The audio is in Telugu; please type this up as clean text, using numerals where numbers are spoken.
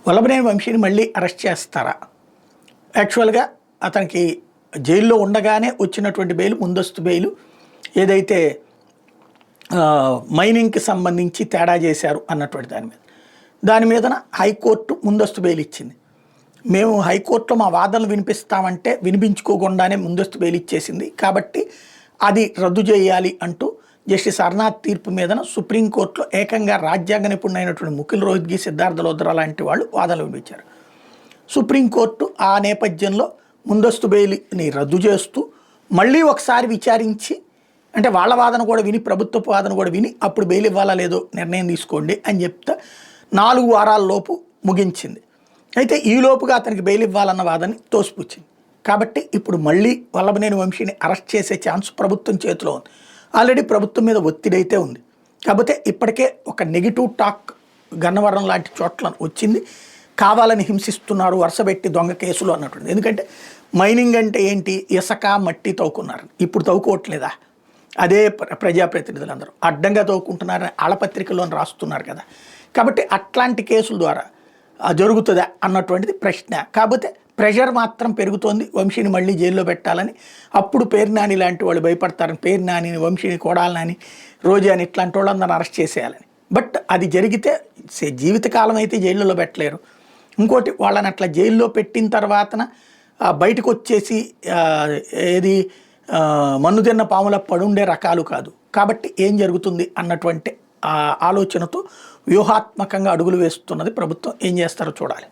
వల్లభనేని వంశీని మళ్ళీ అరెస్ట్ చేస్తారా? యాక్చువల్గా అతనికి జైల్లో ఉండగానే వచ్చినటువంటి బెయిల్ ముందస్తు బెయిల్ ఏదైతే మైనింగ్కి సంబంధించి తేడా చేశారు అన్నటువంటి దాని మీదన హైకోర్టు ముందస్తు బెయిల్ ఇచ్చింది. మేము హైకోర్టులో మా వాదనలు వినిపిస్తామంటే వినిపించుకోకుండానే ముందస్తు బెయిల్ ఇచ్చేసింది, కాబట్టి అది రద్దు చేయాలి అంటూ జస్టిస్ అరునాథ్ తీర్పు మీదన సుప్రీంకోర్టులో ఏకంగా రాజ్యాంగ నిపుణులైనటువంటి ముకుల్ రోహిత్గి, సిద్ధార్థ లోద్రా లాంటి వాళ్ళు వాదనలు వినిపించారు. సుప్రీంకోర్టు ఆ నేపథ్యంలో ముందస్తు బెయిల్ని రద్దు చేస్తూ మళ్ళీ ఒకసారి విచారించి, అంటే వాళ్ళ వాదన కూడా విని ప్రభుత్వపు వాదన కూడా విని అప్పుడు బెయిల్ ఇవ్వాలా లేదో నిర్ణయం తీసుకోండి అని చెప్తే 4 వారాల లోపు ముగించింది. అయితే ఈ లోపుగా అతనికి బెయిల్ ఇవ్వాలన్న వాదన తోసిపుచ్చింది. కాబట్టి ఇప్పుడు మళ్ళీ వల్లభనేని వంశీని అరెస్ట్ చేసే ఛాన్స్ ప్రభుత్వం చేతిలో ఉంది. ఆల్రెడీ ప్రభుత్వం మీద ఒత్తిడి అయితే ఉంది. కాకపోతే ఇప్పటికే ఒక నెగిటివ్ టాక్ గన్నవరం లాంటి చోట్ల వచ్చింది. కావాలని హింసిస్తున్నారు, వరుసపెట్టి దొంగ కేసులు అన్నట్టుంది. ఎందుకంటే మైనింగ్ అంటే ఏంటి, ఇసుక మట్టి తవ్వుకున్నారు, ఇప్పుడు తవ్వుకోవట్లేదా? అదే ప్రజాప్రతినిధులందరూ అడ్డంగా తవ్వుకుంటున్నారని ఆళపత్రికల్లో రాస్తున్నారు కదా. కాబట్టి అట్లాంటి కేసుల ద్వారా జరుగుతుందా అన్నటువంటిది ప్రశ్న. కాకపోతే ప్రెషర్ మాత్రం పెరుగుతోంది వంశీని మళ్ళీ జైల్లో పెట్టాలని. అప్పుడు పేరు నాని లాంటి వాళ్ళు భయపడతారని పేరు నానిని, వంశీని, కొడాలి నాని, రోజాని ఇట్లాంటి వాళ్ళందరిని అరెస్ట్ చేసేయాలని. బట్ అది జరిగితే జీవితకాలం అయితే జైల్లో పెట్టలేరు. ఇంకోటి, వాళ్ళని అట్లా జైల్లో పెట్టిన తర్వాతన బయటకు వచ్చేసి ఏది మన్ను తిన్న పాముల పడుండే రకాలు కాదు. కాబట్టి ఏం జరుగుతుంది అన్నటువంటి ఆలోచనతో వ్యూహాత్మకంగా అడుగులు వేస్తున్నది ప్రభుత్వం. ఏం చేస్తారో చూడాలి.